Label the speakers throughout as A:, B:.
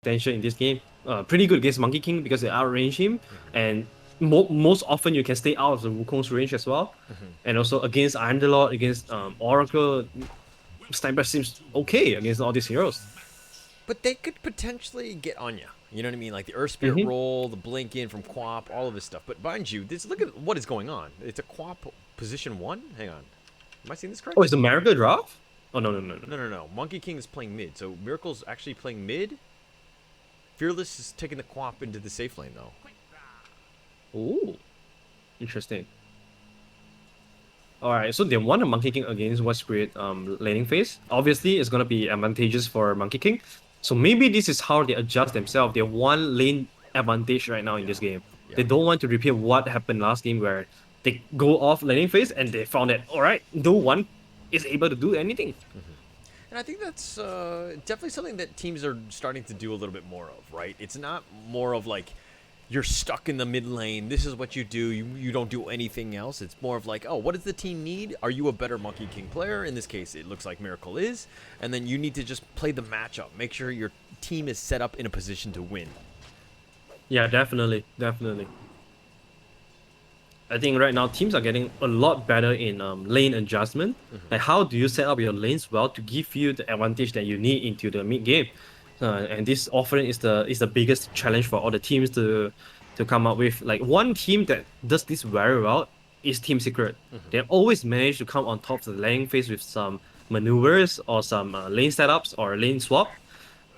A: potential in this game. Pretty good against Monkey King because they outrange him, and most often you can stay out of the Wukong's range as well. And also against Underlord, against Oracle, Sniper seems okay against all these heroes.
B: But they could potentially get on you. You know what I mean? Like the Earth Spirit roll, the blink in from Quap, all of this stuff. But mind you, look at what is going on. It's a Quap position 1? Hang on. Am I seeing this correct?
A: Oh, is the Miracle draft? Oh, no.
B: No. Monkey King is playing mid. So Miracle's actually playing mid. Fearless is taking the Quap into the safe lane, though.
A: Ooh. Interesting. Alright, so they won a Monkey King against What Spirit laning phase. Obviously, it's going to be advantageous for Monkey King. So maybe this is how they adjust themselves. They want lane advantage right now in this game. Yeah. They don't want to repeat what happened last game where they go off laning phase and they found that, alright, no one is able to do anything.
B: And I think that's definitely something that teams are starting to do a little bit more of, right? It's not more of like, you're stuck in the mid lane, this is what you do, you don't do anything else. It's more of like, oh, what does the team need? Are you a better Monkey King player? In this case, it looks like Miracle is. And then you need to just play the matchup. Make sure your team is set up in a position to win.
A: Yeah, definitely. I think right now teams are getting a lot better in lane adjustment. Like how do you set up your lanes well to give you the advantage that you need into the mid game? And this often is the biggest challenge for all the teams to come up with. Like one team that does this very well is Team Secret. They always manage to come on top of the laning phase with some maneuvers or some lane setups or lane swap.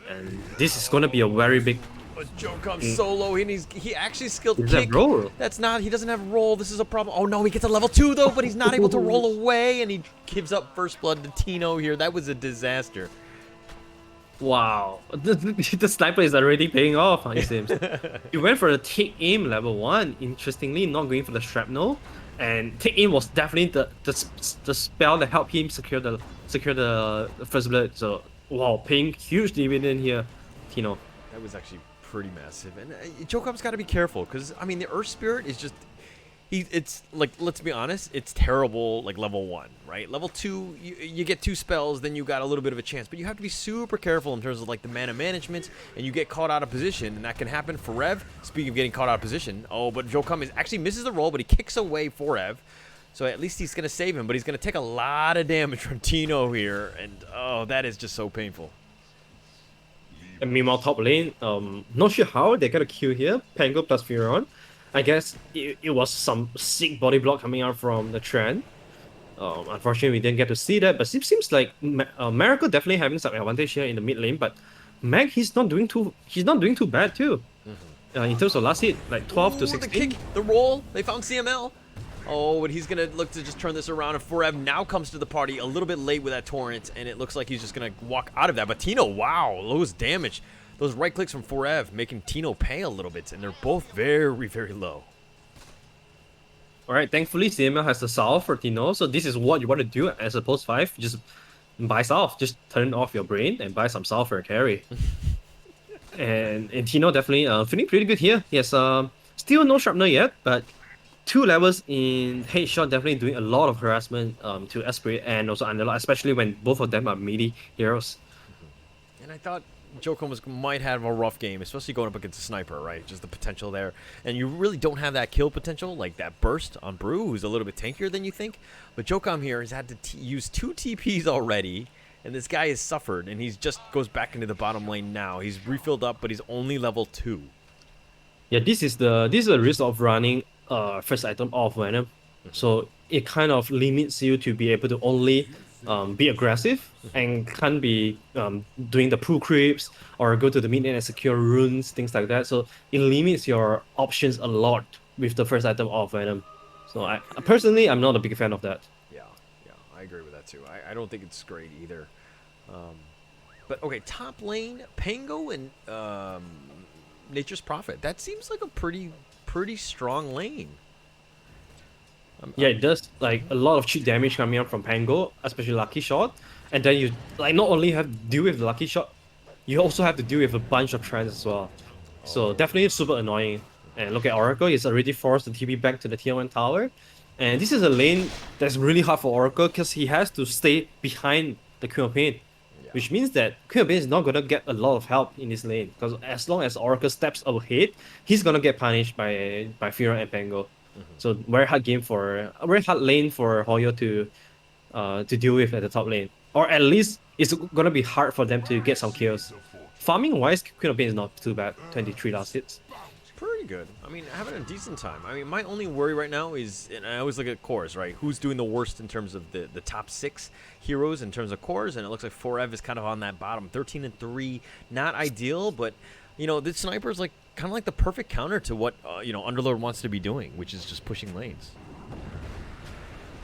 A: And this is going to be a very big.
B: But Joe comes solo and he actually skilled
A: Is
B: kick.
A: that roll?
B: That's not, he doesn't have roll. This is a problem. Oh no, he gets a level 2 though, but he's not able to roll away, and he gives up first blood to Tino here. That was a disaster.
A: Wow, the sniper is already paying off, it seems. He went for the take aim level 1, interestingly, not going for the shrapnel. And take aim was definitely the spell that helped him secure the first blood. So wow, paying huge dividend here, Tino.
B: That was actually pretty massive. And Jokam's got to be careful because I mean the Earth Spirit is just it's like, let's be honest, it's terrible like level 1, right? Level 2 you get 2 spells, then you got a little bit of a chance, but you have to be super careful in terms of like the mana management, and you get caught out of position, and that can happen for Rev. Speaking of getting caught out of position, oh, but Jokam actually misses the roll, but he kicks away for Rev. So at least he's going to save him, but he's going to take a lot of damage from Tino here, and oh, that is just so painful.
A: And meanwhile, top lane, not sure how they got a kill here. Pango plus Furon. I guess it was some sick body block coming out from the trend. Unfortunately, we didn't get to see that, but it seems like Miracle definitely having some advantage here in the mid lane. But Mag, he's not doing too bad too. In terms of last hit, like 12 to 16.
B: The kick, the roll, they found CML. Oh, but he's going to look to just turn this around, and Forev now comes to the party a little bit late with that torrent, and it looks like he's just going to walk out of that. But Tino, wow, those damage. Those right clicks from Forev making Tino pay a little bit, and they're both very, very low.
A: Alright, thankfully CML has the salve for Tino, so this is what you want to do as a post 5. Just buy salve, just turn off your brain and buy some salve for a carry. and Tino definitely feeling pretty good here. He has still no sharpener yet, but 2 levels in headshot, definitely doing a lot of harassment to Esprit and also Underlord, especially when both of them are melee heroes.
B: And I thought Jokum might have a rough game, especially going up against a sniper, right? Just the potential there. And you really don't have that kill potential, like that burst on Brew, who's a little bit tankier than you think. But Jokum here has had to use 2 TPs already, and this guy has suffered, and he's just goes back into the bottom lane now. He's refilled up, but he's only level 2.
A: Yeah, this is the risk of running first item off Venom. So it kind of limits you to be able to only be aggressive and can't be doing the pull creeps or go to the mid lane and secure runes, things like that. So it limits your options a lot with the first item of Venom. So I personally, I'm not a big fan of that.
B: Yeah, I agree with that too. I don't think it's great either. But okay, top lane, Pango and Nature's Prophet. That seems like a pretty strong lane.
A: Yeah, it does like a lot of cheap damage coming up from Pango, especially Lucky Shot. And then you like not only have to deal with the Lucky Shot, you also have to deal with a bunch of trends as well. So definitely super annoying. And look at Oracle, he's already forced the TP back to the tier 1 tower. And this is a lane that's really hard for Oracle because he has to stay behind the Queen of Pain.
B: Yeah.
A: which means that Queen of Pain is not gonna get a lot of help in this lane because as long as Oracle steps ahead, he's gonna get punished by Fiora and Pango. So very hard lane for HOYO to deal with at the top lane, or at least it's gonna be hard for them to get some kills. Farming wise, Queen of Pain is not too bad. 23 last hits.
B: Pretty good. I mean, having a decent time. I mean, my only worry right now is, and I always look at cores, right? Who's doing the worst in terms of the top 6 heroes in terms of cores? And it looks like Forev is kind of on that bottom, 13-3. Not ideal, but you know, this sniper is like kind of like the perfect counter to what you know, Underlord wants to be doing, which is just pushing lanes.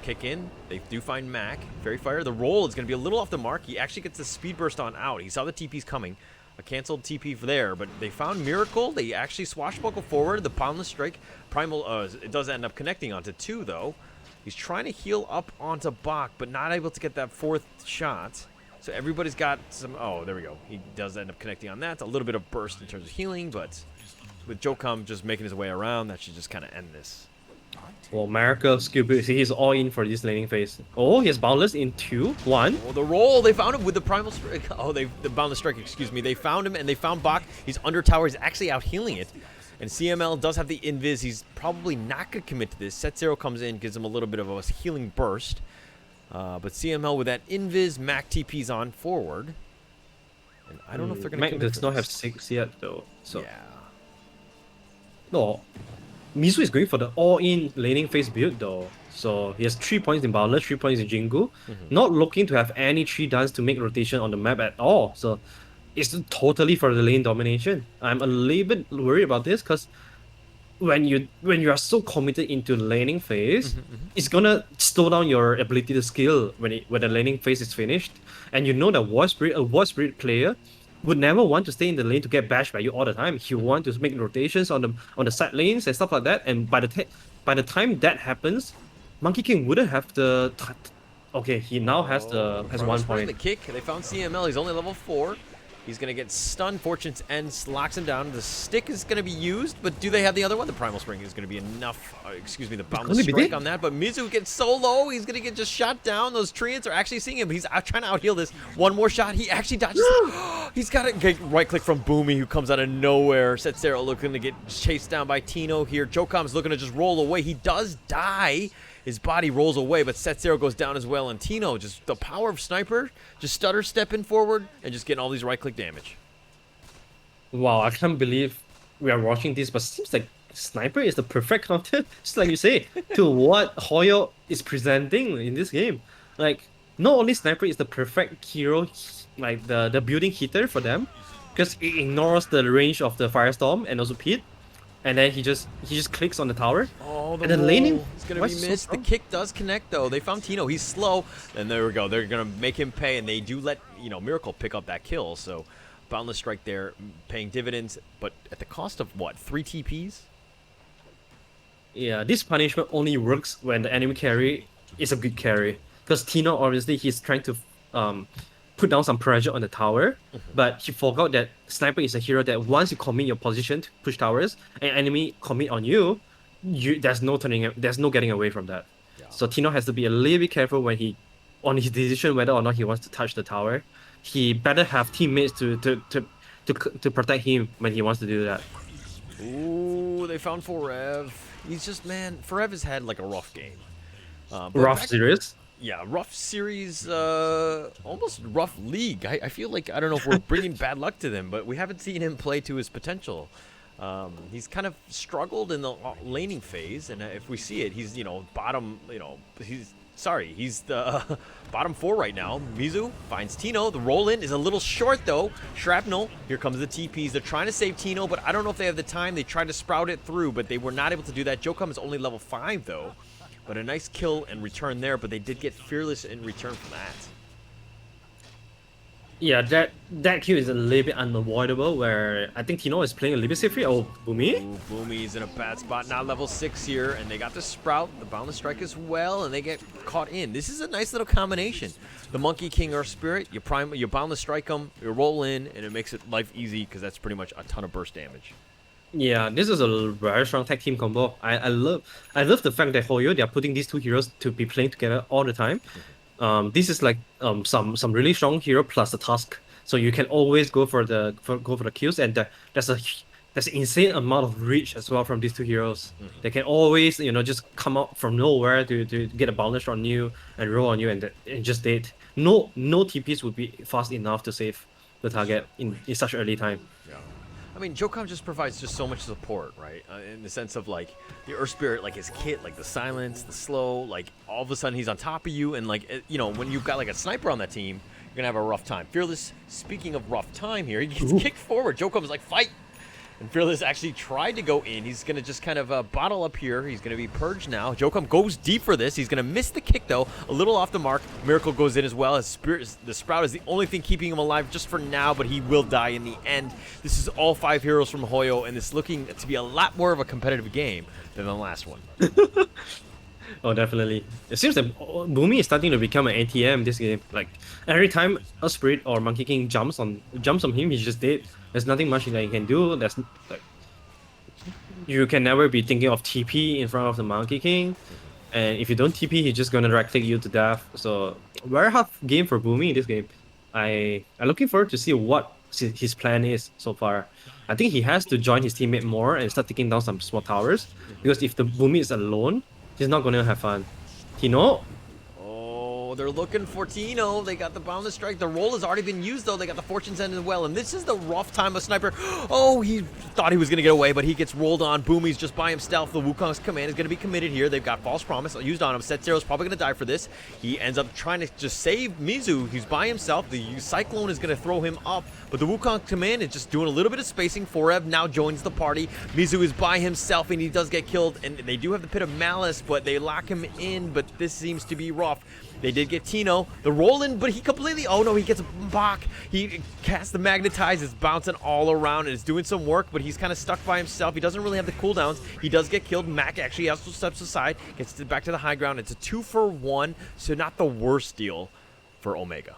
B: Kick in. They do find Mac. Fairy Fire. The roll is going to be a little off the mark. He actually gets the speed burst on out. He saw the TPs coming. A canceled TP there, but they found Miracle. They actually swashbuckle forward. The Boundless Strike. Primal, it does end up connecting onto 2, though. He's trying to heal up onto Bach, but not able to get that 4th shot. So everybody's got some... Oh, there we go. He does end up connecting on that. It's a little bit of burst in terms of healing, but with Jokam just making his way around, that should just kind of end this.
A: Well, Miracle skill build, he's all in for this laning phase. Oh, he has Boundless in 2, 1.
B: Oh, the roll, they found him with the Primal Strike. Oh, the Boundless Strike, excuse me. They found him, and they found Bach. He's under tower. He's actually out healing it. And CML does have the invis. He's probably not going to commit to this. Set Zero comes in, gives him a little bit of a healing burst. But CML with that invis, Mac TP's on forward. And I don't know if they're going to
A: Mac does not have 6 yet, though. So.
B: Yeah.
A: No. Mizu is going for the all-in laning phase build though. So he has 3 points in Boundless, 3 points in Jingu. Not looking to have any 3 duns to make rotation on the map at all. So it's totally for the lane domination. I'm a little bit worried about this because when you are so committed into laning phase, it's gonna slow down your ability to skill when the laning phase is finished. And you know that a Void Spirit player would never want to stay in the lane to get bashed by you all the time. He want to make rotations on the side lanes and stuff like that. And by the time that happens, Monkey King wouldn't have the. Okay, he now has 1 point.
B: The kick. They found CML. He's only level 4. He's going to get stunned. Fortune's End locks him down. The stick is going to be used, but do they have the other one? The Primal Spring is going to be enough. Excuse me, the Boundless Strike on that. But Mizu gets so low, he's going to get just shot down. Those Treants are actually seeing him. He's trying to out-heal this. One more shot. He actually dodges. He's got a right-click from Boomy, who comes out of nowhere. Setsero looking to get chased down by Tino here. Jokam's looking to just roll away. He does die. His body rolls away, but Setsero goes down as well. And Tino, just the power of Sniper, just stutter stepping forward and just getting all these right-click damage.
A: Wow, I can't believe we are watching this, but it seems like Sniper is the perfect counter, just like you say, to what HOYO is presenting in this game. Like, not only Sniper is the perfect hero, like the building hitter for them, because it ignores the range of the Firestorm and also Pit, and then he just clicks on the tower.
B: Oh,
A: and then laning
B: is gonna be missed. The kick does connect though. They found Tino. He's slow, and there we go. They're gonna make him pay, and they do let Miracle pick up that kill. So, Boundless Strike there, paying dividends, but at the cost of what? 3 TPs?
A: Yeah, this punishment only works when the enemy carry is a good carry. Because Tino, obviously, he's trying to put down some pressure on the tower, but he forgot that Sniper is a hero that once you commit your position to push towers, and enemy commit on you, there's no getting away from that. Yeah. So Tino has to be a little bit careful on his decision whether or not he wants to touch the tower. He better have teammates to protect him when he wants to do that.
B: Ooh, they found Forev. He's just, man, Forev has had like a rough game.
A: Rough series?
B: Yeah, rough series, almost rough league. I feel like, I don't know if we're bringing bad luck to them, but we haven't seen him play to his potential. He's kind of struggled in the laning phase, and if we see it, he's, bottom, he's the bottom 4 right now. Mizu finds Tino. The roll-in is a little short, though. Shrapnel, here comes the TPs. They're trying to save Tino, but I don't know if they have the time. They tried to sprout it through, but they were not able to do that. Jokum is only level 5, though. But a nice kill and return there, but they did get Fearless in return for that.
A: Yeah, that kill is a little bit unavoidable, where I think Tino is playing a little bit safely. Oh, Boomy?
B: Ooh, Boomy's in a bad spot, now level 6 here, and they got the Sprout, the Boundless Strike as well, and they get caught in. This is a nice little combination. The Monkey King Earth Spirit, you Boundless Strike them, you roll in, and it makes it life easy, because that's pretty much a ton of burst damage.
A: Yeah, this is a very strong tag team combo. I love the fact that HOYO, they are putting these two heroes to be playing together all the time. This is like some really strong hero plus the task, so you can always go for the kills, and there's an insane amount of reach as well from these two heroes. They can always just come out from nowhere to get a bounce on you and roll on you and just dead. No TPs would be fast enough to save the target in such early time.
B: Yeah. I mean, Jokam just provides just so much support, right? In the sense of like the Earth Spirit, like his kit, like the silence, the slow, like all of a sudden he's on top of you, and like when you've got like a sniper on that team, you're gonna have a rough time. Fearless, speaking of rough time here, he gets kicked forward. Jokam's like, fight! And Fearless actually tried to go in. He's going to just kind of bottle up here. He's going to be purged now. Jokam goes deep for this. He's going to miss the kick, though. A little off the mark. Miracle goes in as well. The Sprout is the only thing keeping him alive just for now, but he will die in the end. This is all 5 heroes from HOYO, and it's looking to be a lot more of a competitive game than the last one.
A: Oh, definitely. It seems that Boomy is starting to become an ATM this game. Like every time a Spirit or Monkey King jumps on him, he's just dead. There's nothing much that he can do. There's like you can never be thinking of TP in front of the Monkey King, and if you don't TP, he's just gonna drag click you to death. So very hard game for Boomy in this game. I'm looking forward to see what his plan is so far. I think he has to join his teammate more and start taking down some small towers, because if the Boomy is alone, he's not gonna have fun. Tino?
B: Oh, they're looking for Tino. They got the boundless strike. The roll has already been used, though. They got the fortune's end as well. And this is the rough time of Sniper. Oh, he thought he was going to get away, but he gets rolled on. Boomy's just by himself. The Wukong's command is going to be committed here. They've got False Promise used on him. Setzero's probably going to die for this. He ends up trying to just save Mizu. He's by himself. The Cyclone is going to throw him up, but the Wukong command is just doing a little bit of spacing. Foreb now joins the party. Mizu is by himself, and he does get killed. And they do have the Pit of Malice, but they lock him in, but this seems to be rough. They did get Tino. The roll in, but he completely... Oh, no, he gets a Bach. He casts the Magnetize. It's bouncing all around, and it's doing some work, but he's kind of stuck by himself. He doesn't really have the cooldowns. He does get killed. Mac actually also steps aside, gets back to the high ground. It's a 2-for-1, so not the worst deal for Omega.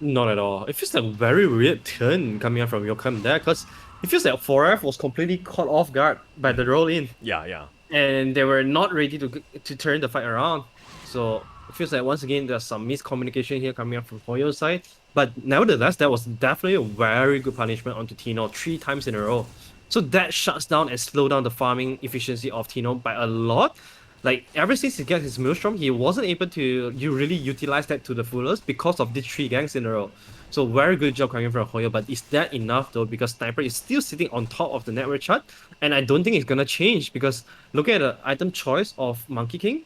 A: Not at all. It feels like a very weird turn coming out from Yokem there, because it feels like 4F was completely caught off guard by the roll in.
B: Yeah.
A: And they were not ready to turn the fight around. So it feels like once again there's some miscommunication here coming up from HOYO's side. But nevertheless, that was definitely a very good punishment onto Tino 3 times in a row. So that shuts down and slows down the farming efficiency of Tino by a lot. Like ever since he got his Maelstrom, he wasn't able to really utilize that to the fullest because of these 3 ganks in a row. So very good job coming from HOYO, but is that enough though? Because Sniper is still sitting on top of the network chart, and I don't think it's gonna change because looking at the item choice of Monkey King,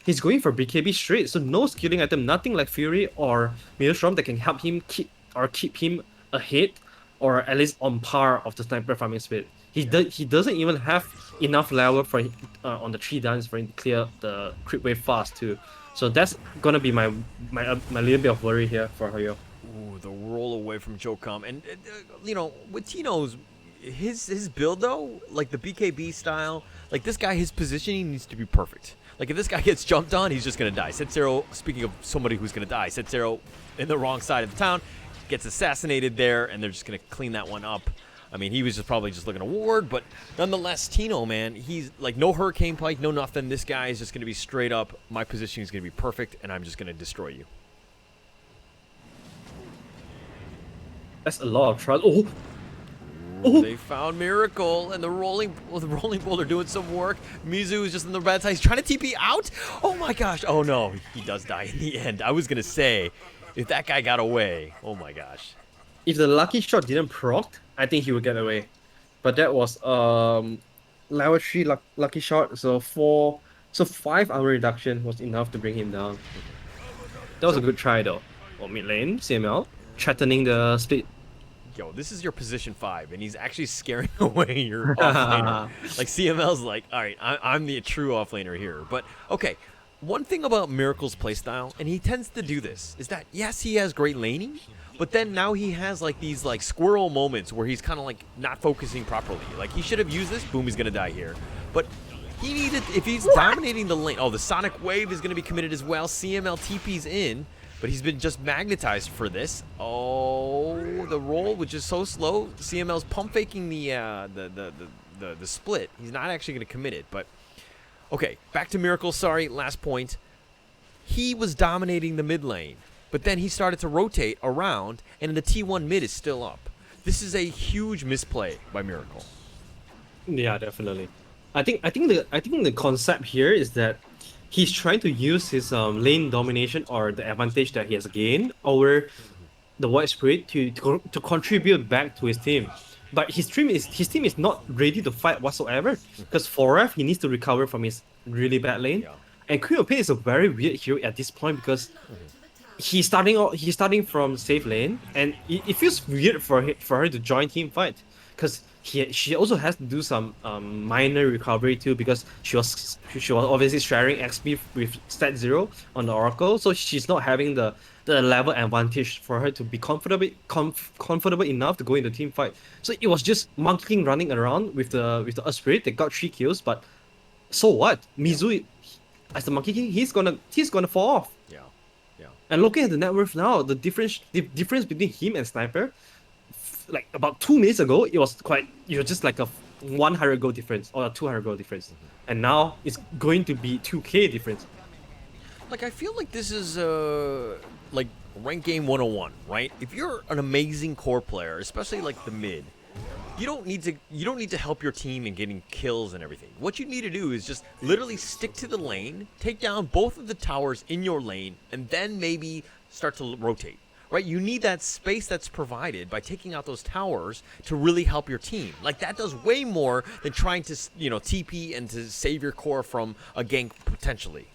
A: he's going for BKB straight, so no skilling item, nothing like Fury or Maelstrom that can help him keep him ahead or at least on par of the Sniper farming speed. He doesn't even have enough level for on the 3 dance for him to clear the creep wave fast too. So that's gonna be my little bit of worry here for HOYO.
B: Ooh, the roll away from Jokam. And, with Tino's, his build, though, like the BKB style, like this guy, his positioning needs to be perfect. Like if this guy gets jumped on, he's just going to die. Setzero, speaking of somebody who's going to die, Setzero in the wrong side of the town, gets assassinated there, and they're just going to clean that one up. I mean, he was probably just looking to ward, but nonetheless, Tino, man, he's like no Hurricane Pike, no nothing. This guy is just going to be straight up, my positioning is going to be perfect, and I'm just going to destroy you.
A: That's a lot of trust. Oh!
B: Ooh, they found Miracle, and the rolling bull are doing some work. Mizu is just in the bad side. He's trying to TP out. Oh my gosh. Oh no, he does die in the end. I was gonna say, if that guy got away, oh my gosh.
A: If the lucky shot didn't proc, I think he would get away. But that was level 3 lucky shot. So 5 armor reduction was enough to bring him down. That was a good try though. Oh, mid lane, CML threatening the split.
B: Yo, this is your position 5, and he's actually scaring away your offlaner. Like, CML's like, all right, I'm the true offlaner here. But, okay, one thing about Miracle's playstyle, and he tends to do this, is that, yes, he has great laning, but then now he has, like, these, like, squirrel moments where he's kind of, like, not focusing properly. Like, he should have used this. Boom, he's going to die here. But he needed, if he's dominating the lane, oh, the Sonic Wave is going to be committed as well. CML TP's in. But he's been just magnetized for this. Oh, the roll, which is so slow. CML's pump faking the split. He's not actually going to commit it. But okay, back to Miracle. Sorry, last point. he was dominating the mid lane, but then he started to rotate around, and the T1 mid is still up. This is a huge misplay by Miracle.
A: Yeah, definitely. I think the concept here is that he's trying to use his lane domination or the advantage that he has gained over the White Spirit to contribute back to his team. But his team is not ready to fight whatsoever because for F he needs to recover from his really bad lane.
B: Yeah.
A: And Queen of Pain is a very weird hero at this point because he's starting from safe lane and it feels weird for her to join team fight because she also has to do some minor recovery too because she was obviously sharing XP with stat 0 on the Oracle, so she's not having the level advantage for her to be comfortable enough to go into team fight. So it was just Monkey King running around with the Earth Spirit. They got 3 kills, but so what? Mizu as the Monkey King, he's gonna fall off.
B: Yeah. Yeah.
A: And looking at the net worth now, the difference between him and Sniper, like about 2 minutes ago, it was just like a 100 goal difference or a 200 goal difference, and now it's going to be 2K difference.
B: Like, I feel like this is like rank game 101, right? If you're an amazing core player, especially like the mid, you don't need to help your team in getting kills and everything. What you need to do is just literally stick to the lane, take down both of the towers in your lane, and then maybe start to rotate. Right? You need that space that's provided by taking out those towers to really help your team. Like, that does way more than trying to, TP and to save your core from a gank potentially.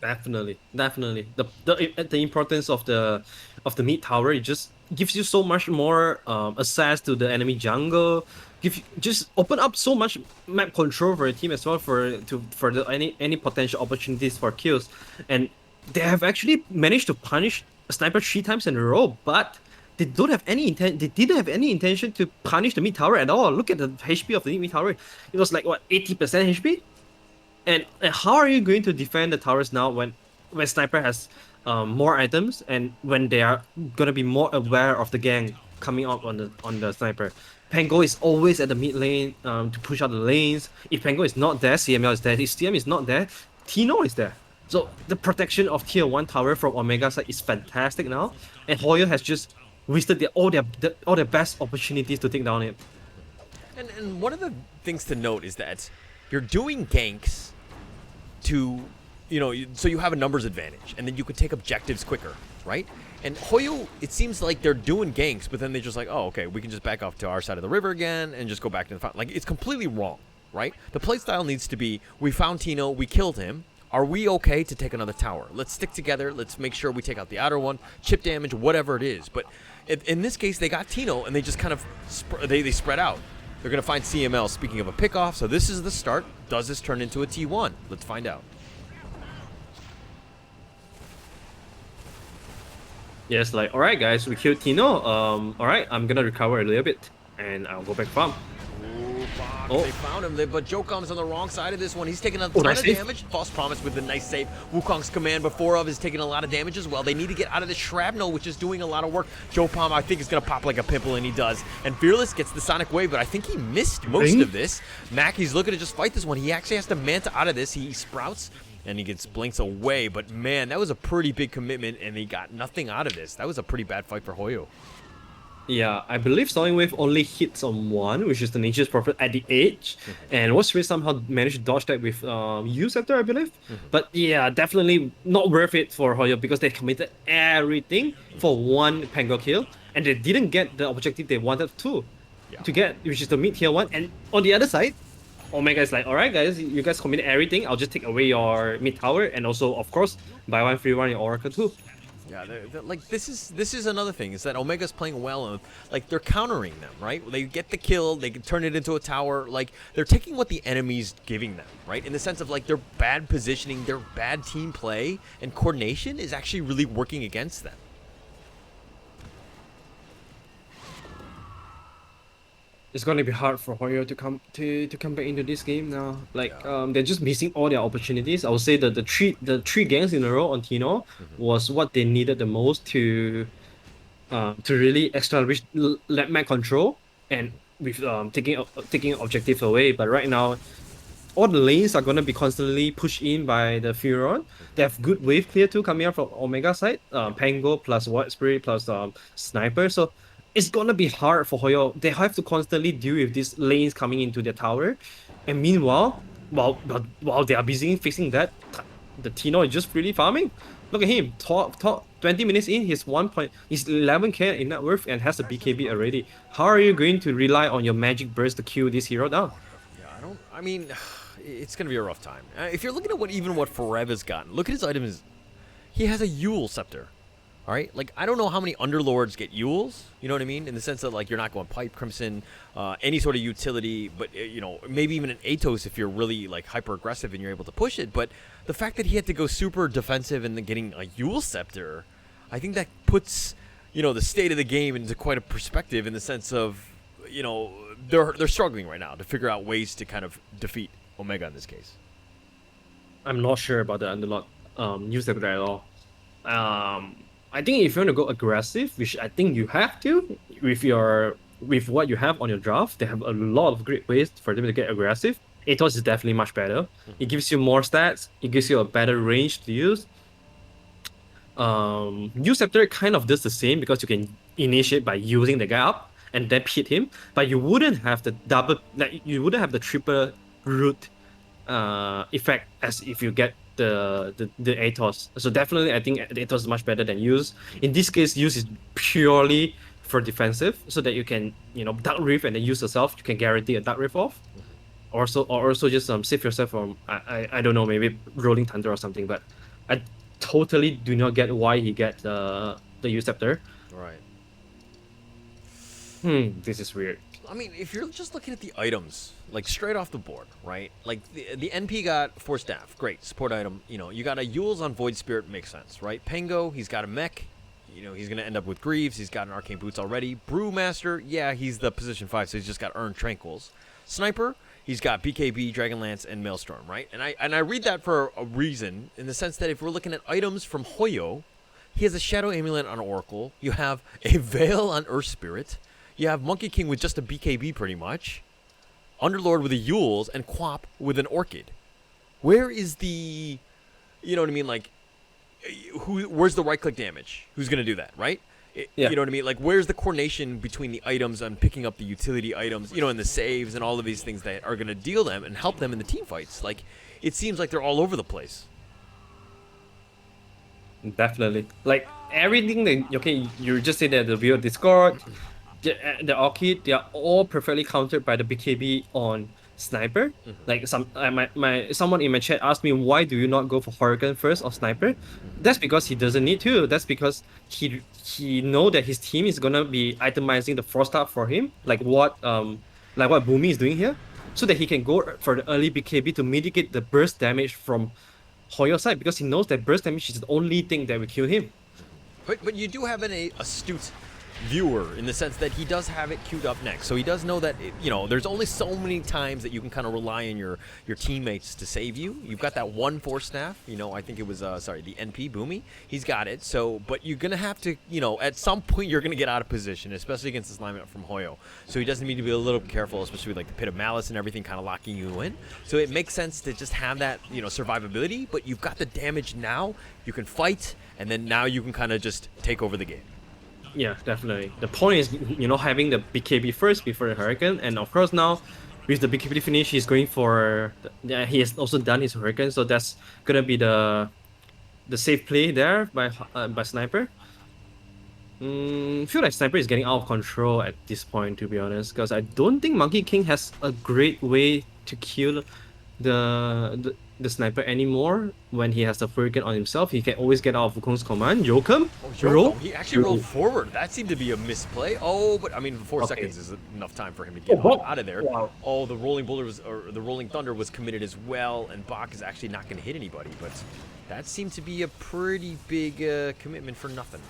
A: Definitely. The importance of the mid tower, it just gives you so much more access to the enemy jungle. Just open up so much map control for your team as well for any potential opportunities for kills. And they have actually managed to punish a Sniper 3 times in a row, but they didn't have any intention to punish the mid tower at all. Look at the HP of the mid tower. It was like what, 80% HP? And how are you going to defend the towers now when Sniper has more items and when they are gonna be more aware of the gang coming up on the Sniper? Pango is always at the mid lane to push out the lanes. If Pango is not there, CML is there. If CM is not there, Tino is there. So the protection of tier 1 tower from Omega side is fantastic now, and HOYO has just wasted all their best opportunities to take down it.
B: And one of the things to note is that you're doing ganks to, so you have a numbers advantage, and then you could take objectives quicker, right? And HOYO, it seems like they're doing ganks, but then they're just like, oh, okay, we can just back off to our side of the river again and just go back to the fight. Like, it's completely wrong, right? The playstyle needs to be, we found Tino, we killed him. Are we okay to take another tower? Let's stick together. Let's make sure we take out the outer one, chip damage, whatever it is. But in this case, they got Tino, and they just kind of they spread out. They're going to find CML, speaking of a pickoff. So this is the start. Does this turn into a T1? Let's find out.
A: Yes, like, alright guys, we killed Tino. Alright, I'm gonna recover a little bit, and I'll go back farm.
B: Oh. They found him, but Jokom's on the wrong side of this one. He's taking a ton of damage. False Promise with the nice save. Wukong's command before of is taking a lot of damage as well. They need to get out of the shrapnel, which is doing a lot of work. Jopom, I think, is going to pop like a pimple, and he does. And Fearless gets the Sonic Wave, but I think he missed most of this. Mackey's looking to just fight this one. He actually has to Manta out of this. He sprouts, and he gets blinks away. But, man, that was a pretty big commitment, and he got nothing out of this. That was a pretty bad fight for HOYO.
A: Yeah, I believe Sonic Wave only hits on one, which is the Nature's Prophet at the edge. And What's Spirit somehow managed to dodge that with U Scepter, I believe. But yeah, definitely not worth it for HOYO because they committed everything for one Pango kill. And they didn't get the objective they wanted to get, which is the mid tier 1. And on the other side, Omega is like, alright guys, you guys committed everything. I'll just take away your mid tower and also, of course, buy one free one in Oracle too.
B: Yeah, like this is another thing is that Omega's playing well and like they're countering them, right? They get the kill, they can turn it into a tower. Like they're taking what the enemy's giving them, right? In the sense of like their bad positioning, their bad team play and coordination is actually really working against them.
A: It's gonna be hard for HOYO to come back into this game now. Like they're just missing all their opportunities. I would say that the three gangs in a row on Tino was what they needed the most to really establish map control and with taking objectives away. But right now, all the lanes are gonna be constantly pushed in by the Furon. They have good wave clear too coming out from Omega side. Pango plus White Spirit plus Sniper. So it's gonna be hard for HOYO. They have to constantly deal with these lanes coming into their tower. And meanwhile, while they are busy fixing that, the Tino is just freely farming. Look at him. 20 minutes in, he's 11k in net worth and has a BKB already. How are you going to rely on your magic burst to kill this hero down?
B: Yeah, I mean, it's gonna be a rough time. If you're looking at what Forever's gotten, look at his items. He has a Yule Scepter. All right, like I don't know how many Underlords get Yules. You know what I mean? In the sense that like you're not going Pipe, Crimson, any sort of utility, but you know maybe even an Atos if you're really like hyper aggressive and you're able to push it. But the fact that he had to go super defensive and then getting a Yule Scepter, I think that puts the state of the game into quite a perspective in the sense of they're struggling right now to figure out ways to kind of defeat Omega in this case.
A: I'm not sure about the Underlord use at all. I think if you want to go aggressive, which I think you have to, with what you have on your draft, they have a lot of great ways for them to get aggressive. Atos is definitely much better. It gives you more stats. It gives you a better range to use. Use Scepter kind of does the same because you can initiate by using the guy up and then hit him, but you wouldn't have the triple root effect as if you get the Atos. So definitely I think the Atos is much better than use. In this case, use is purely for defensive so that you can Dark Rift and then use yourself. You can guarantee a Dark Rift off. Or also just save yourself from I don't know, maybe Rolling Thunder or something. But I totally do not get why he get the use scepter.
B: Right.
A: This is weird.
B: I mean, if you're just looking at the items, like straight off the board, right? Like the NP got 4 staff, great support item. You got a Yules on Void Spirit, makes sense, right? Pango, he's got a mech. He's gonna end up with Greaves. He's got an Arcane Boots already. Brewmaster, yeah, he's the position 5, so he's just got Earned Tranquils. Sniper, he's got BKB, Dragonlance, and Maelstrom, right? And I read that for a reason, in the sense that if we're looking at items from HOYO, he has a Shadow Amulet on Oracle. You have a Veil on Earth Spirit. You have Monkey King with just a BKB pretty much. Underlord with a Yules and Quap with an Orchid. Where is the, you know what I mean? Like, where's the right click damage? Who's going to do that, right?
A: Yeah.
B: You know what I mean? Like, where's the coordination between the items and picking up the utility items, and the saves and all of these things that are going to deal them and help them in the team fights? Like, it seems like they're all over the place.
A: Definitely. Like, everything that, you just say that the viewer Discord, the Orchid, they are all perfectly countered by the BKB on Sniper. Like someone in my chat asked me, why do you not go for Hurricane first or Sniper? That's because he doesn't need to. That's because he know that his team is gonna be itemizing the 4-star for him, like what Boomy is doing here, so that he can go for the early BKB to mitigate the burst damage from HOYO side, because he knows that burst damage is the only thing that will kill him.
B: But you do have an astute viewer in the sense that he does have it queued up next, so he does know that there's only so many times that you can kind of rely on your teammates to save you. You've got that 1 4 staff, I think it was the NP Boomy, he's got it. So but you're gonna have to at some point you're gonna get out of position, especially against this lineup from HOYO, so he does need to be a little careful, especially with like the Pit of Malice and everything kind of locking you in. So it makes sense to just have that survivability, but you've got the damage now, you can fight, and then now you can kind of just take over the game.
A: Yeah, definitely. The point is, having the BKB first before the Hurricane, and of course now, with the BKB finish, he's going for. He has also done his Hurricane, so that's gonna be the safe play there by Sniper. Feel like Sniper is getting out of control at this point, to be honest, because I don't think Monkey King has a great way to kill the Sniper anymore. When he has the Hurricane on himself, he can always get out of Wukong's command. Yokum?
B: He actually rolled forward. That seemed to be a misplay. Oh, but I mean, 4 seconds is enough time for him to get out of there. Wow. Oh, the Rolling the Rolling Thunder was committed as well, and Bach is actually not going to hit anybody. But that seemed to be a pretty big commitment for nothing.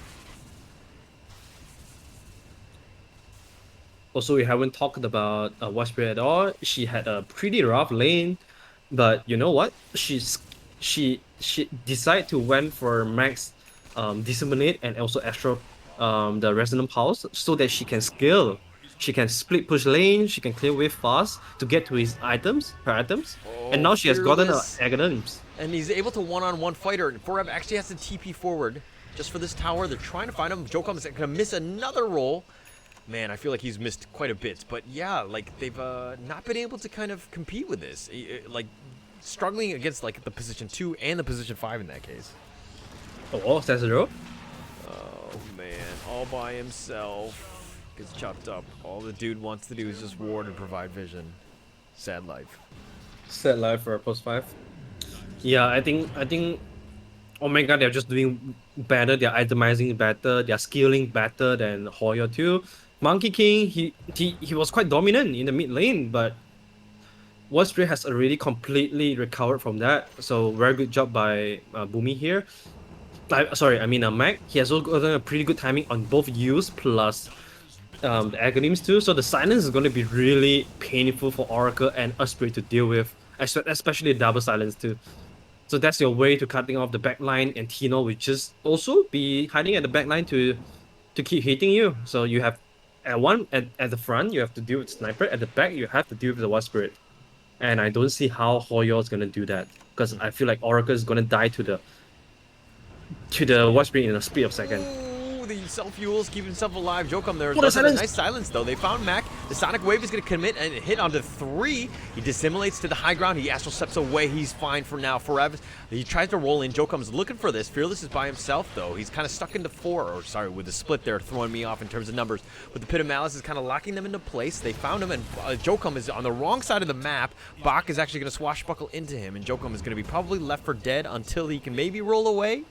A: Also, we haven't talked about Washbury at all. She had a pretty rough lane. But you know what? She decided to went for max disseminate and also astro the resonant pulse, so that she can scale. She can split push lane. She can clear wave fast to get to her items. And now she has gotten her
B: Fearless.
A: Aghanims.
B: And he's able to one-on-one fight her. And Forever actually has to TP forward just for this tower. They're trying to find him. Jocom is going to miss another roll. Man, I feel like he's missed quite a bit. But yeah, like they've not been able to kind of compete with this. Like struggling against like the position 2 and the position 5 in that case.
A: Oh, Cesaro.
B: Oh man, all by himself. Gets chopped up. All the dude wants to do is just ward and provide vision. Sad life.
A: Set live for post 5. Yeah, I think Omega, they're just doing better, they're itemizing better, they're scaling better than HOYO too. Monkey King, he was quite dominant in the mid lane, but Westray has already completely recovered from that. So very good job by Boomy here. Mac. He has also gotten a pretty good timing on both use plus the Aghanims too. So the silence is going to be really painful for Oracle and Osprey to deal with, especially the double silence too. So that's your way to cutting off the backline, and Tino will just also be hiding at the backline to keep hitting you. So you have at the front you have to deal with Sniper, at the back you have to deal with the War Spirit. And I don't see how HOYO is gonna do that, because I feel like Oracle is gonna die to the War Spirit in a split of second.
B: Ooh, the self-fuels keep himself alive. Jocom there
A: What a
B: does have a
A: silence!
B: nice silence though. They found Mac. The Sonic Wave is going to commit and hit onto 3. He dissimulates to the high ground. He astral steps away. He's fine for now. Forever. He tries to roll in. Jocom's looking for this. Fearless is by himself though. He's kind of stuck into 4. Or sorry, with the split there, throwing me off in terms of numbers. But the Pit of Malice is kind of locking them into place. They found him, and Jocom is on the wrong side of the map. Bach is actually going to swashbuckle into him, and Jocom is going to be probably left for dead until he can maybe roll away.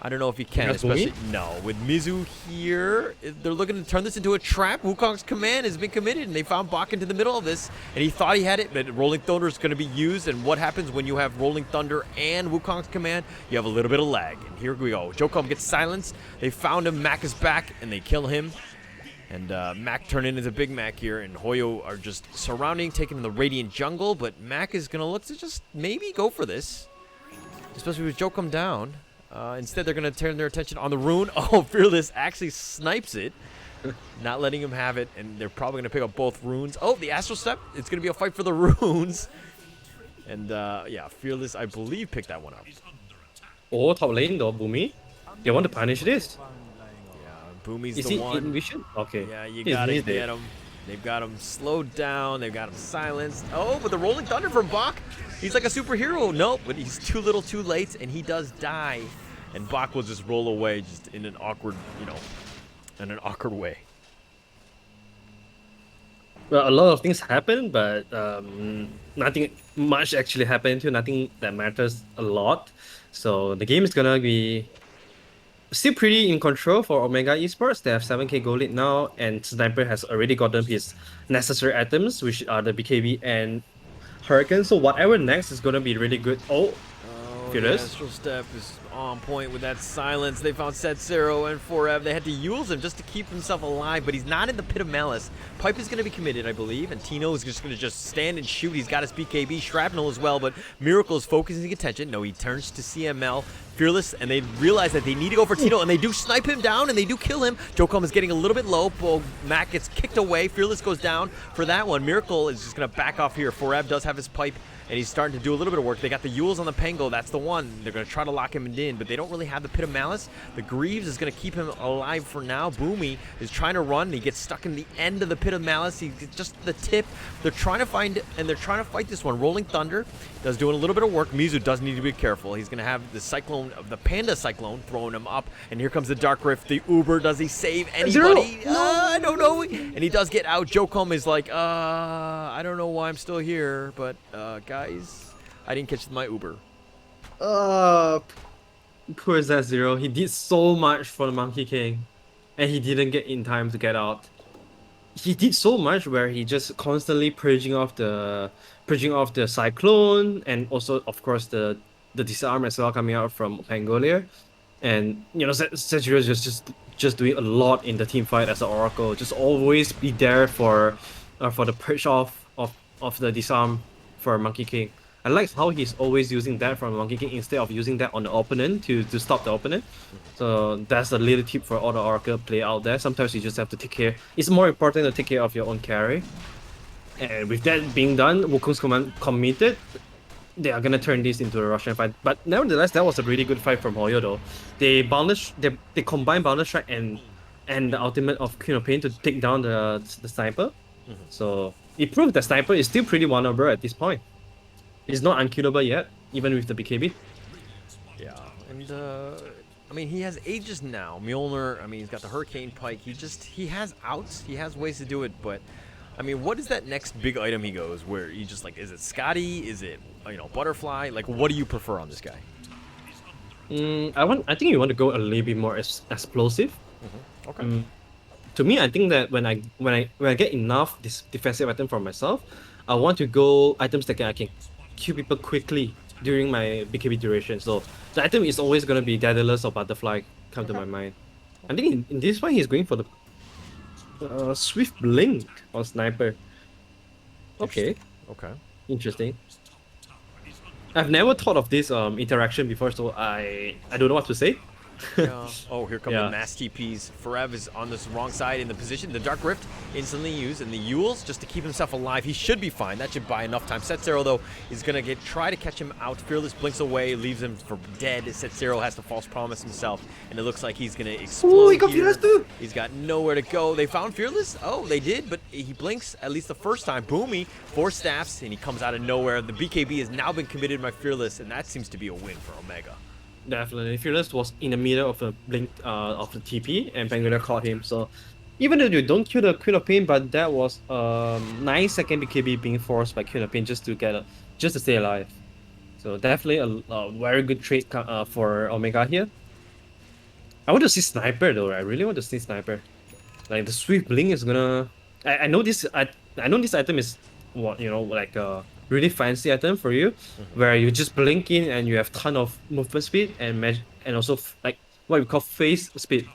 B: I don't know if he can, especially no. With Mizu here, they're looking to turn this into a trap. Wukong's command has been committed, and they found Bach into the middle of this, and he thought he had it, but Rolling Thunder is going to be used, and what happens when you have Rolling Thunder and Wukong's command? You have a little bit of lag, and here we go. Jocom gets silenced. They found him. Mac is back, and they kill him. And Mac turned into Big Mac here, and HOYO are just surrounding, taking the Radiant Jungle, but Mac is going to look to just maybe go for this, especially with Jocom down. Instead, they're going to turn their attention on the rune. Oh, Fearless actually snipes it, not letting him have it, and they're probably going to pick up both runes. Oh, the Astral Step. It's going to be a fight for the runes. And, yeah, Fearless, I believe, picked that one up.
A: Oh, top lane though, Boomy. They want to punish this.
B: Yeah, Boomy's
A: Is
B: the
A: he
B: one.
A: in vision? Okay.
B: Yeah, you got to get him. They've got him slowed down. They've got him silenced. Oh, but the Rolling Thunder from Bach. He's like a superhero. Nope, but he's too little too late, and he does die. And Bach will just roll away just in an awkward, in an awkward way.
A: Well, a lot of things happen, but nothing much actually happened to nothing that matters a lot. So the game is gonna be still pretty in control for Omega Esports. They have 7k gold lead now, and Sniper has already gotten his necessary items, which are the BKB and Hurricane. So whatever next is gonna be really good. Oh, Fearless.
B: The Astral Step is on point with that silence. They found Setsero and Forev. They had to use him just to keep himself alive, but he's not in the Pit of Malice. Pipe is going to be committed, I believe, and Tino is just going to stand and shoot. He's got his BKB, Shrapnel as well, but Miracle is focusing attention. No, he turns to CML. Fearless, and they realize that they need to go for Tino, and they do snipe him down, and they do kill him. Jocom is getting a little bit low. Mac gets kicked away. Fearless goes down for that one. Miracle is just going to back off here. Forev does have his pipe, and he's starting to do a little bit of work. They got the Yules on the Pango. That's the one. They're going to try to lock him in, but they don't really have the Pit of Malice. The Greaves is going to keep him alive for now. Boomy is trying to run. He gets stuck in the end of the Pit of Malice. He gets just the tip. They're trying to find, and they're trying to fight this one. Rolling Thunder does doing a little bit of work. Mizu does need to be careful. He's going to have the Cyclone, the Panda Cyclone, throwing him up. And here comes the Dark Rift, the Uber. Does he save anybody? I don't know. And he does get out. Jocom is like, I don't know why I'm still here, but guys, I didn't catch my Uber.
A: Poor Z0. He did so much for the Monkey King, and he didn't get in time to get out. He did so much where he just constantly purging off the Cyclone, and also of course the disarm as well coming out from Pangolier. And Z0 is just doing a lot in the team fight as an Oracle. Just always be there for the purge off of the disarm for Monkey King. I like how he's always using that from Monkey King instead of using that on the opponent to stop the opponent. So that's a little tip for all the Oracle play out there. Sometimes you just have to take care. It's more important to take care of your own carry. And with that being done, Wukong's command committed. they are gonna turn this into a Russian fight. But nevertheless, that was a really good fight from HOYO though. They combined Boundless Strike and the ultimate of Queen of Pain to take down the sniper. So it proved that sniper is still pretty vulnerable at this point. It's not unkillable yet, even with the BKB.
B: Yeah, and I mean, he has ages now. Mjolnir, I mean, he's got the Hurricane Pike. He has outs. He has ways to do it, but I mean, what is that next big item he goes where he just like, is it Scotty? Is it, you know, Butterfly? Like, what do you prefer on this guy?
A: I think you want to go a little bit more explosive.
B: Okay.
A: To me, I think that when I get enough this defensive item for myself, I want to go items that I can kill people quickly during my BKB duration. So the item is always gonna be Daedalus or Butterfly come to my mind. I think in this one he's going for the Swift Blink or Sniper. Okay,
B: Okay.
A: interesting. I've never thought of this interaction before, so I don't know what to say.
B: Yeah. Oh, here come
A: Yeah.
B: the mass TPs. Forev is on this wrong side in the position. The Dark Rift instantly used, and the Yules just to keep himself alive. He should be fine. That should buy enough time. Set0 though is gonna try to catch him out. Fearless blinks away, leaves him for dead. Set0 has to false promise himself, and it looks like he's gonna explode.
A: Oh, he got
B: here.
A: Fearless too.
B: He's got nowhere to go. They found Fearless. Oh, they did, but he blinks at least the first time. Boomy, 4 staffs, and he comes out of nowhere. The BKB has now been committed by Fearless, and that seems to be a win for Omega.
A: Definitely, Fearless was in the middle of the blink of the TP, and Pangolier caught him. So even though you don't kill the Queen of Pain, but that was 9-second BKB being forced by Queen of Pain just to stay alive. So definitely a very good trade for Omega here. I want to see Sniper though. I really want to see Sniper. Like the Swift Blink is gonna. I know this. I know this item is what like a really fancy item for you, where you just blink in and you have ton of movement speed and also like what we call phase speed,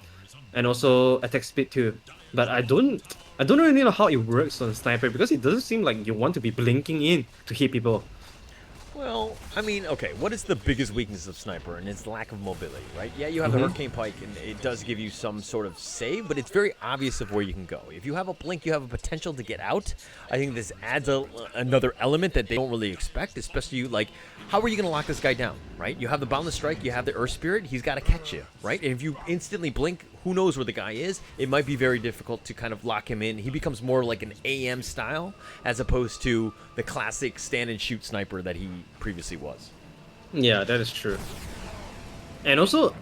A: and also attack speed too. But I don't really know how it works on Sniper because it doesn't seem like you want to be blinking in to hit people.
B: Well, I mean, okay, what is the biggest weakness of Sniper? And it's lack of mobility, right? Yeah, you have the Hurricane Pike, and it does give you some sort of save, but it's very obvious of where you can go. If you have a blink, you have a potential to get out. I think this adds another element that they don't really expect, especially like, how are you going to lock this guy down, right? You have the Boundless Strike, you have the Earth Spirit, he's got to catch you, right? And if you instantly blink, who knows where the guy is? It might be very difficult to kind of lock him in. He becomes more like an AM style as opposed to the classic stand and shoot sniper that he previously was.
A: Yeah, that is true. And also,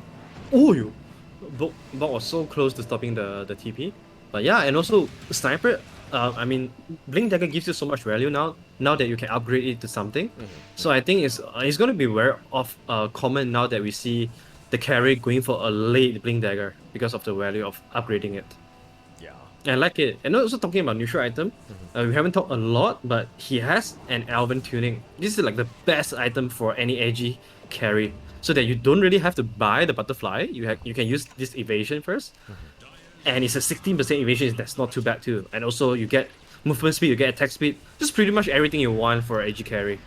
A: oh, Bot was so close to stopping the TP. But yeah, and also Sniper, I mean, Blink Dagger gives you so much value now that you can upgrade it to something. So I think it's going to be very common now that we see the carry going for a late Blink Dagger because of the value of upgrading it.
B: Yeah.
A: I like it. And also talking about neutral item, we haven't talked a lot, but he has an Elven tuning. This is like the best item for any edgy carry, so that you don't really have to buy the butterfly. You can use this evasion first, and it's a 16% evasion. That's not too bad too. And also you get movement speed, you get attack speed, just pretty much everything you want for edgy carry.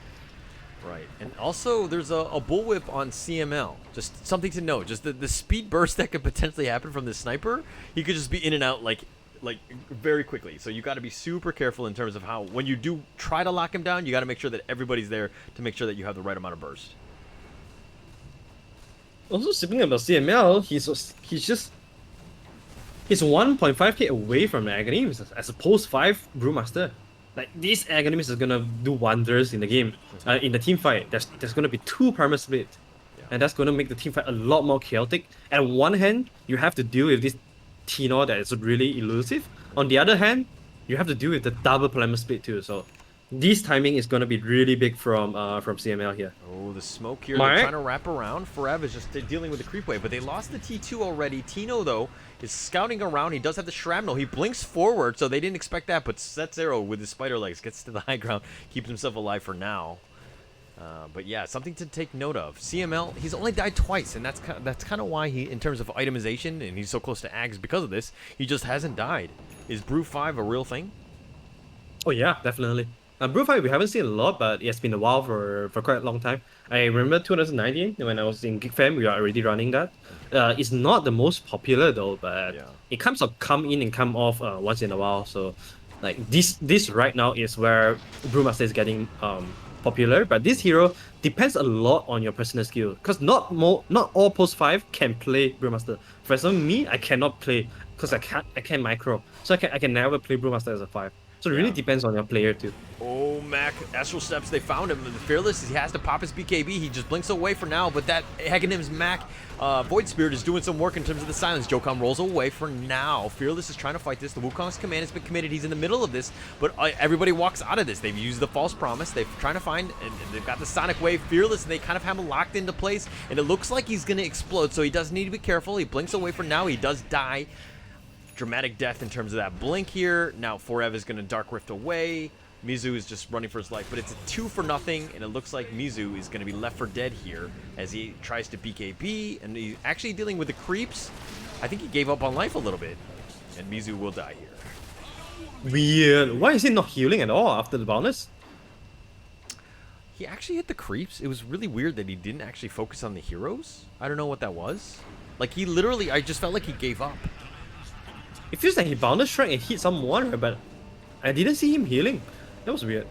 B: Right, and also there's a bullwhip on CML. Just something to know. Just the speed burst that could potentially happen from this sniper. He could just be in and out like very quickly. So you got to be super careful in terms of how when you do try to lock him down, you got to make sure that everybody's there to make sure that you have the right amount of burst.
A: Also, speaking about CML, he's 1.5k away from the Aghanim's as opposed 5 Brewmaster. Like these Aghanims is gonna do wonders in the game. In the team fight, there's gonna be 2 Primal Split, and that's gonna make the team fight a lot more chaotic. At one hand, you have to deal with this Tenor that is really elusive. On the other hand, you have to deal with the double Primal Split too. So this timing is gonna be really big from CML here.
B: Oh, the smoke here. They're trying to wrap around. Forev is just dealing with the creep wave, but they lost the T2 already. Tino, though, is scouting around. He does have the shrapnel. He blinks forward, so they didn't expect that, but Set0 with his spider legs gets to the high ground, keeps himself alive for now. But yeah, something to take note of. CML, he's only died twice, and that's kind of why he, in terms of itemization, and he's so close to Ags because of this, he just hasn't died. Is Brew 5 a real thing?
A: Oh yeah, definitely. Brew 5 we haven't seen a lot, but it's been a while for quite a long time. I remember 2019 when I was in GeekFam, we are already running that. It's not the most popular though, but it comes up, come in and come off once in a while. So like this right now is where Brewmaster is getting popular, but this hero depends a lot on your personal skill. Because not all post 5 can play Brewmaster. For example, me, I cannot play because I can't micro. So I can never play Brewmaster as a 5. So it really depends on your player too.
B: Oh, Mac, Astral Steps, they found him. The Fearless, he has to pop his BKB. He just blinks away for now, but that Hagenim's Mac Void Spirit is doing some work in terms of the silence. Jokam rolls away for now. Fearless is trying to fight this. The Wukong's command has been committed. He's in the middle of this, but everybody walks out of this. They've used the False Promise. They're trying to find, and they've got the Sonic Wave. Fearless, and they kind of have him locked into place, and it looks like he's going to explode, so he does need to be careful. He blinks away for now. He does die. Dramatic death in terms of that blink here. Now Forev is going to Dark Rift away. Mizu is just running for his life, but it's a 2-for-0, and it looks like Mizu is going to be left for dead here as he tries to BKB, and he's actually dealing with the creeps. I think he gave up on life a little bit, and Mizu will die here.
A: Weird. Why is he not healing at all after the bonus?
B: He actually hit the creeps. It was really weird that he didn't actually focus on the heroes. I don't know what that was. Like, he literally, I just felt like he gave up.
A: It feels like he bounded strike and hit someone, but I didn't see him healing. That was weird.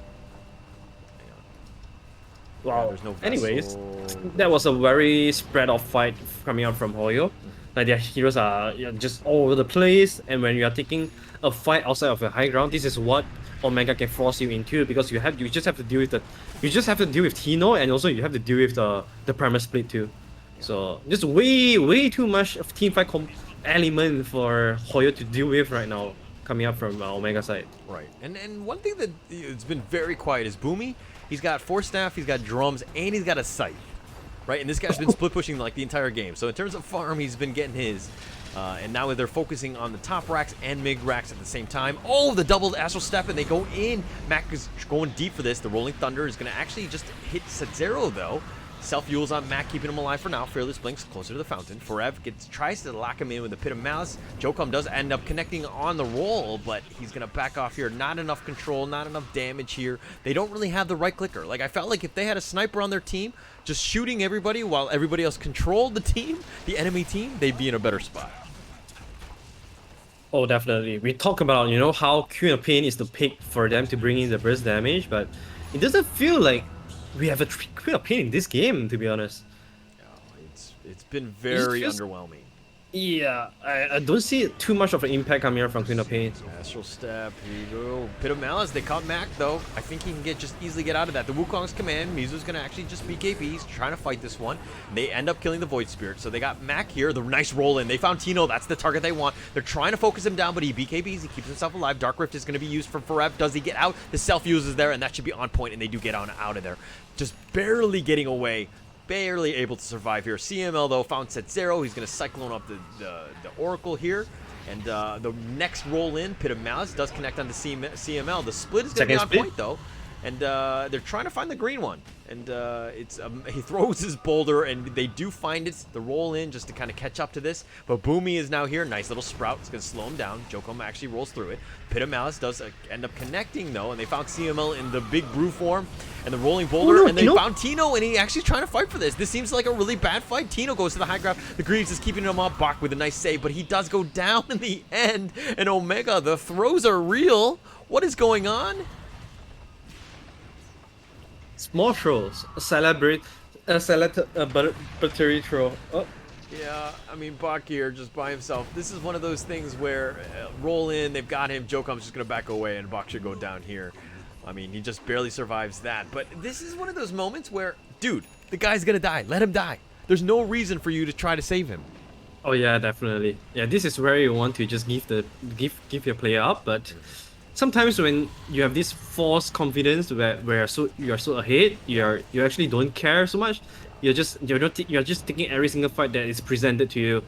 A: Wow.
B: There's no
A: Anyways, that was a very spread out fight coming out from HOYO. Like their heroes are just all over the place, and when you are taking a fight outside of your high ground, this is what Omega can force you into, because you just have to deal with Tino, and also you have to deal with the Primal Split too. So just way too much of teamfight element for HOYO to deal with right now, coming up from Omega side.
B: Right, and one thing that it's been very quiet is Boomy. He's got Force Staff, he's got drums, and he's got a Scythe. Right, and this guy's been split pushing like the entire game. So in terms of farm, he's been getting his. And now they're focusing on the top racks and mid racks at the same time. Oh, the doubled Astral Step, and they go in. Mac is going deep for this. The Rolling Thunder is going to actually just hit Sub-Zero, though. Self-Fuels on Mac, keeping him alive for now. Fearless blinks closer to the fountain. Forev tries to lock him in with a Pit of Malice. Jokam does end up connecting on the roll, but he's going to back off here. Not enough control, not enough damage here. They don't really have the right clicker. Like, I felt like if they had a sniper on their team, just shooting everybody while everybody else controlled the team, the enemy team, they'd be in a better spot.
A: Oh, definitely. We talk about, how Queen of Pain is the pick for them to bring in the burst damage, but it doesn't feel like we have a Queen of Pain in this game, to be honest.
B: It's been very underwhelming.
A: Yeah, I don't see too much of an impact coming here from Queen of Pain.
B: Astral Step, here you go. Pit of Malice, they caught Mac though. I think he can just easily get out of that. The Wukong's command, Mizu's gonna actually just BKB. He's trying to fight this one. They end up killing the Void Spirit. So they got Mac here, the nice roll in. They found Tino, that's the target they want. They're trying to focus him down, but he BKBs, he keeps himself alive. Dark Rift is gonna be used for Forev. Does he get out? The self-use is there, and that should be on point, and they do get on out of there. Just barely getting away. Barely able to survive here. CML though found Sub-Zero. He's going to Cyclone up the Oracle here. And the next roll in, Pit of Malice, does connect onto CML. The split is going to be on point though. And they're trying to find the green one. And he throws his boulder, and they do find it. The roll in just to kind of catch up to this. But Boomy is now here. Nice little sprout. It's going to slow him down. Jokam actually rolls through it. Pit of Malice does end up connecting though. And they found CML in the big brew form. And the rolling boulder, and they found Tino, and he actually trying to fight for this. This seems like a really bad fight. Tino goes to the high ground. The Greaves is keeping him up. Bach with a nice save, but he does go down in the end. And Omega, the throws are real. What is going on?
A: Small throws, celebratory throw. Oh.
B: Yeah, I mean, Bach here just by himself. This is one of those things where roll in, they've got him. Jokam's just going to back away, and Bach should go down here. I mean, he just barely survives that. But this is one of those moments where, dude, the guy's going to die. Let him die. There's no reason for you to try to save him.
A: Oh yeah, definitely. Yeah, this is where you want to just give your player up, but sometimes when you have this false confidence where you're so ahead, you actually don't care so much. You're just taking every single fight that is presented to you.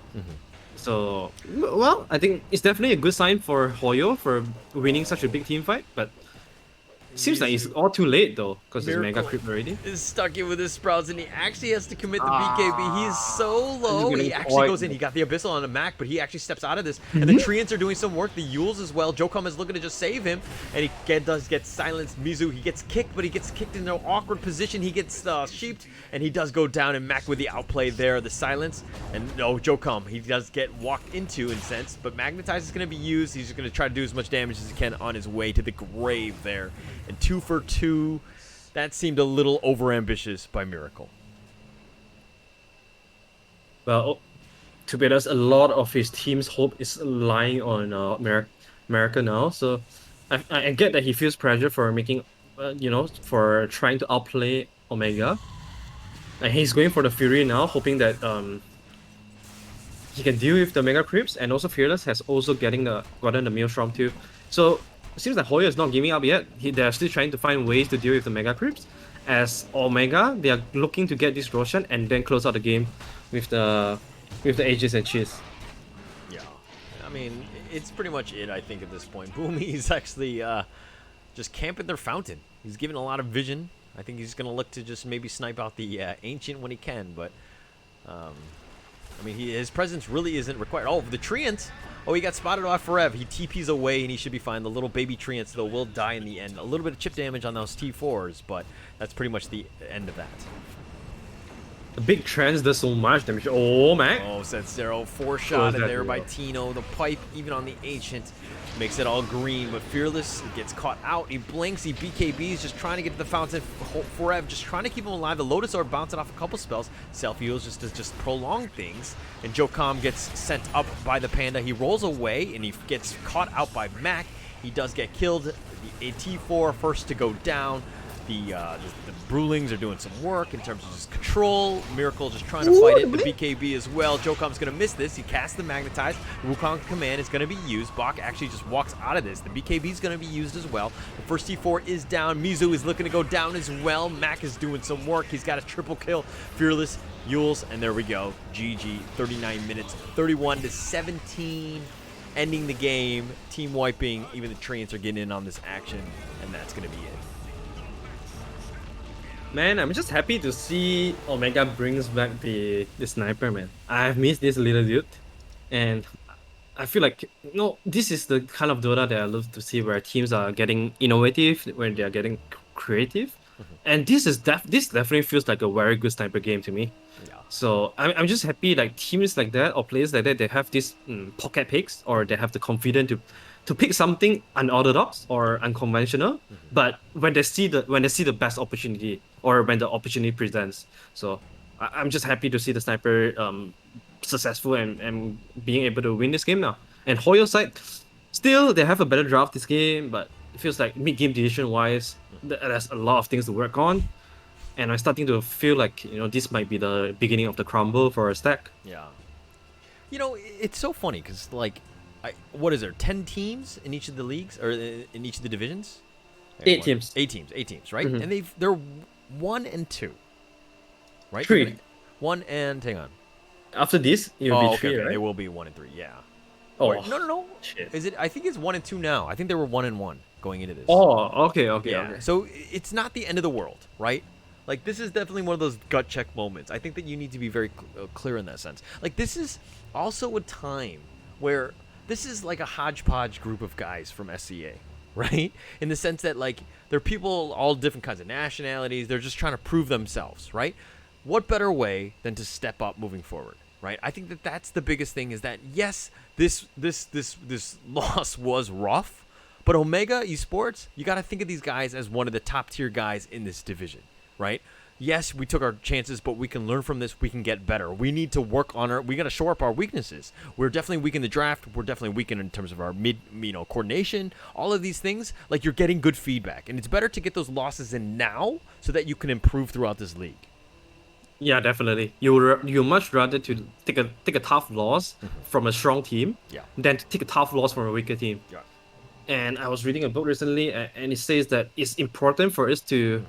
A: So, well, I think it's definitely a good sign for HOYO for winning such a big team fight, but seems like it's all too late though, because it's mega creep already.
B: Is stuck in with his sprouts, and he actually has to commit the BKB. He is so low. He actually goes in. He got the Abyssal on the Mac, but he actually steps out of this. And the Treants are doing some work. The Yules as well. Jokam is looking to just save him, and he does get silenced. Mizu, he gets kicked, but he gets kicked in an awkward position. He gets sheeped, and he does go down, and Mac with the outplay there, the silence. And no, Jokam, he does get walked into in a sense, but Magnetize is going to be used. He's just going to try to do as much damage as he can on his way to the grave there. And 2 for 2. that seemed a little overambitious by Miracle.
A: Well, to be honest, a lot of his team's hope is lying on America now. So I get that he feels pressure for making, for trying to outplay Omega. And he's going for the Fury now, hoping that he can deal with the Mega Creeps, and also Fearless has also gotten the Maelstrom too. So it seems like HOYO is not giving up yet. They're still trying to find ways to deal with the Mega Creeps. As Omega, they are looking to get this Roshan and then close out the game with the Aegis and Cheese.
B: Yeah, I mean, it's pretty much it, I think, at this point. Boomy's actually just camping their fountain. He's given a lot of vision. I think he's going to look to just maybe snipe out the Ancient when he can, but I mean, his presence really isn't required. Oh, the Treants! Oh, he got spotted off forever. He TPs away, and he should be fine. The little baby Treants, though, will die in the end. A little bit of chip damage on those T4s, but that's pretty much the end of that.
A: The big trends does so much damage. Oh, man.
B: Oh, Setsero, four-shotted there by Tino. The pipe, even on the Ancient, makes it all green, but Fearless gets caught out. He blinks, he BKBs, just trying to get to the fountain forever, just trying to keep him alive. The Lotus Orb bouncing off a couple spells. Self-heals just to prolong things. And Jocom gets sent up by the Panda. He rolls away, and he gets caught out by Mac. He does get killed. The T4 first to go down. The Brewlings are doing some work in terms of just control. Miracle just trying to fight it. The BKB as well. Jocom's going to miss this. He casts the Magnetize. Wukong command is going to be used. Bach actually just walks out of this. The BKB is going to be used as well. The first T4 is down. Mizu is looking to go down as well. Mac is doing some work. He's got a triple kill. Fearless, Yules, and there we go. GG. 39 minutes. 31-17. Ending the game. Team wiping. Even the Treants are getting in on this action. And that's going to be it.
A: Man, I'm just happy to see Omega brings back the sniper, man. I've missed this little dude. And I feel like, this is the kind of Dota that I love to see, where teams are getting innovative, when they are getting creative. And this definitely feels like a very good sniper game to me.
B: Yeah.
A: So I'm just happy, like, teams like that or players like that, they have this pocket picks, or they have the confidence to pick something unorthodox or unconventional, but when they see the best opportunity, or when the opportunity presents. So I'm just happy to see the sniper successful and being able to win this game now. And HOYO side, still they have a better draft this game, but it feels like mid-game decision wise, there's a lot of things to work on. And I'm starting to feel like, this might be the beginning of the crumble for a stack.
B: Yeah. It's so funny because, like, what is there, 10 teams in each of the leagues, or in each of the divisions?
A: 8 teams.
B: 8 teams, right? And they're 1 and 2, right?
A: 3.
B: 1 and, hang on.
A: After this, it'll be 3,
B: okay.
A: right?
B: They will be 1 and 3, yeah.
A: Oh,
B: or, no.
A: Shit.
B: Is it? I think it's 1 and 2 now. I think they were 1 and 1 going into this.
A: Oh, okay.
B: Yeah.
A: Okay.
B: So it's not the end of the world, right? Like, this is definitely one of those gut check moments. I think that you need to be very clear in that sense. Like, this is also a time where this is like a hodgepodge group of guys from SCA, right? In the sense that, like, they're people all different kinds of nationalities. They're just trying to prove themselves, right? What better way than to step up moving forward, right? I think that that's the biggest thing, is that, yes, this loss was rough, but Omega Esports, you got to think of these guys as one of the top tier guys in this division, right? Yes, we took our chances, but we can learn from this. We can get better. We need to work on we got to shore up our weaknesses. We're definitely weak in the draft. We're definitely weak in terms of our coordination. All of these things, like, you're getting good feedback, and it's better to get those losses in now so that you can improve throughout this league.
A: Yeah, definitely. You much rather to take a tough loss from a strong team, than to take a tough loss from a weaker team.
B: Yeah.
A: And I was reading a book recently, and it says that it's important for us to.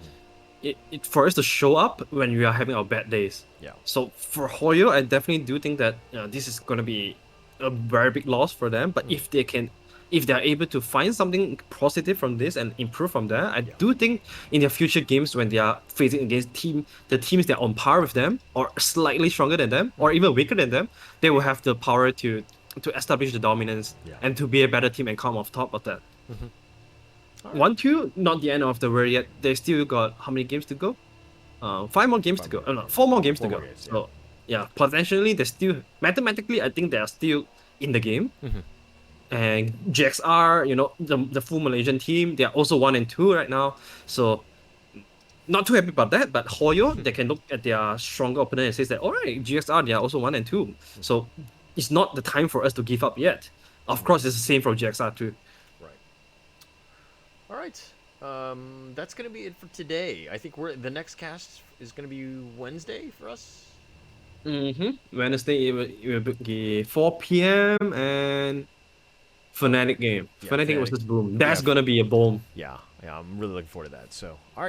A: For us to show up when we are having our bad days.
B: Yeah.
A: So for HOYO, I definitely do think that this is going to be a very big loss for them. But if they're able to find something positive from this and improve from there, I do think in their future games, when they are facing against the teams that are on par with them, or slightly stronger than them, or even weaker than them, they will have the power to establish the dominance and to be a better team and come off top of that. 1-2, not the end of the world yet. They still got how many games to go? 5 more games to go. No, 4 more games to go. So yeah, potentially they're still, mathematically, I think they are still in the game. And GXR, the full Malaysian team, they are also 1 and 2 right now. So not too happy about that, but HOYO, they can look at their stronger opponent and says that, all right, GXR, they are also 1 and 2. So it's not the time for us to give up yet. Of course, it's the same for GXR too.
B: Right. All right. That's gonna be it for today. I think the next cast is gonna be Wednesday for us.
A: Wednesday, it will be 4 p.m. and Fnatic game.
B: Yeah,
A: Fnatic
B: Fnatic.
A: versus Boom. That's
B: Yeah,
A: gonna be a bomb.
B: yeah, I'm really looking forward to that. So, all right.